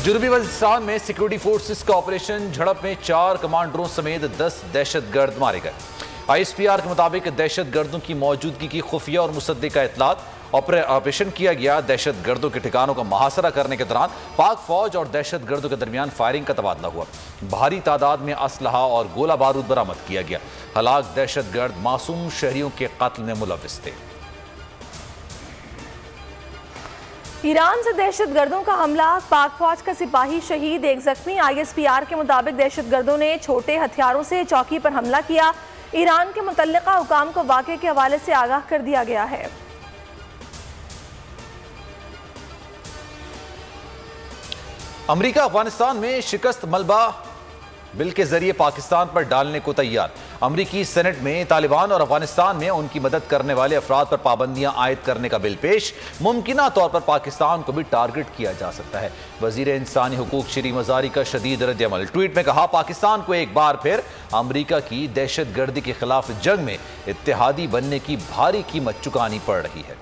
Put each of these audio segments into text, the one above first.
जनूबी वजीरिस्तान में security forces का ऑपरेशन झड़प में 4 कमांडरों समेत 10 दहशतगर्द मारे गए। ISPR के मुताबिक दहशतगर्दों की मौजूदगी की खुफिया और मुसद्दिका इत्तलात ऑपरेशन किया गया। दहशतगर्दों के ठिकानों का मुहासरा करने के दौरान पाक फौज और दहशतगर्दों के दरमियान फायरिंग का तबादला हुआ। भारी तादाद में असलहा और गोला बारूद बरामद किया गया। हलाक दहशतगर्द मासूम शहरियों के कत्ल में मुलविस थे। ईरान से दहशतगर्दों का हमला, पाक फौज का सिपाही शहीद, एक जख्मी। ISPR के मुताबिक दहशतगर्दों ने छोटे हथियारों से चौकी पर हमला किया। ईरान के मुतल्लिका हुकाम को वाक़े के हवाले से आगाह कर दिया गया है। अमेरिका अफगानिस्तान में शिकस्त मलबा बिल के जरिए पाकिस्तान पर डालने को तैयार। अमेरिकी सेनेट में तालिबान और अफगानिस्तान में उनकी मदद करने वाले अफराद पर पाबंदियां आयद करने का बिल पेश। मुमकिना तौर पर पाकिस्तान को भी टारगेट किया जा सकता है। वजीर इंसानी हुकूक शरी मजारी का शदीद रद्द-ए-अमल। ट्वीट में कहा, पाकिस्तान को एक बार फिर अमेरिका की दहशतगर्दी के खिलाफ जंग में इत्तेहादी बनने की भारी कीमत चुकानी पड़ रही है।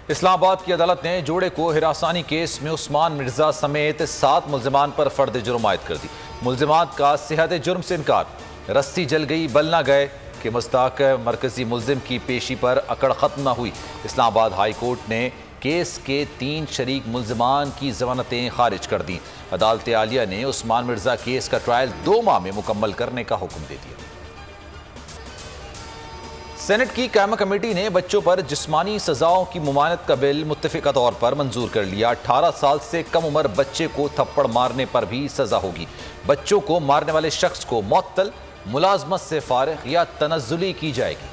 इस्लामाबाद की अदालत ने जोड़े को हिरासानी केस में उस्मान मिर्जा समेत 7 मुल्जिमान पर फर्द जुर्म आयद कर दी। मुल्जिमात का सेहत जुर्म से इनकार। रस्सी जल गई बल ना गए कि मुस्ताक मरकजी मुल्जिम की पेशी पर अकड़ खत्म न हुई। इस्लामाबाद हाई कोर्ट ने केस के 3 शरीक मुल्जिमान की जमानतें खारिज कर दी। अदालत आलिया ने उस्मान मिर्जा केस का ट्रायल 2 माह में मुकम्मल करने का हुक्म दे दिया। सेनेट की कायमा कमेटी ने बच्चों पर जिस्मानी सजाओं की मुमानत का बिल मुत्तफिका तौर पर मंजूर कर लिया। 18 साल से कम उम्र बच्चे को थप्पड़ मारने पर भी सजा होगी। बच्चों को मारने वाले शख्स को मुअत्तल, मुलाजमत से फारिग या तनज़्ज़ुली की जाएगी।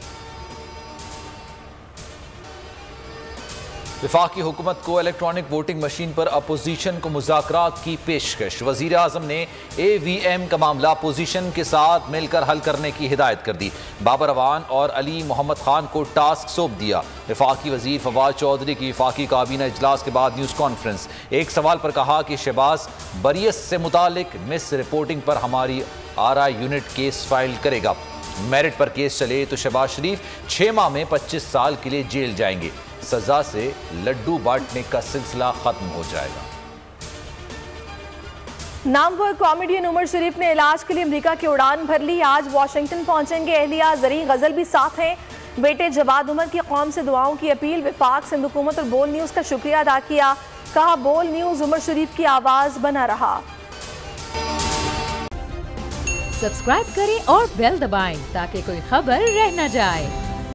वफाकी हुकूमत को इलेक्ट्रॉनिक वोटिंग मशीन पर अपोजिशन को मुज़ाकरात की पेशकश। वज़ीर आज़म ने AVM का मामला अपोजिशन के साथ मिलकर हल करने की हिदायत कर दी। बाबर अवान और अली मोहम्मद खान को टास्क सौंप दिया। वफाकी वज़ीर फवाद चौधरी की वफाकी काबीना इजलास के बाद न्यूज़ कॉन्फ्रेंस। एक सवाल पर कहा कि शहबाज बरियत से मुतालिक मिस रिपोर्टिंग पर हमारी RI यूनिट केस फाइल करेगा। मेरिट पर केस चले तो शहबाज शरीफ 6 माह में 25 साल के लिए जेल जाएंगे। सजा से लड्डू बांटने का सिलसिला खत्म हो जाएगा। नामवर कॉमेडियन उमर शरीफ ने इलाज के लिए अमेरिका की उड़ान भर ली। आज वाशिंगटन पहुंचेंगे। अहलिया ज़री गजल भी साथ हैं। बेटे जवाद उमर की कौम से दुआओं की अपील। वफाक सिंध हुकूमत और बोल न्यूज़ का शुक्रिया अदा किया। कहा, बोल न्यूज़ उमर शरीफ की आवाज़ बना रहा। सब्सक्राइब करें और बेल दबाएं ताकि कोई खबर रह न जाए।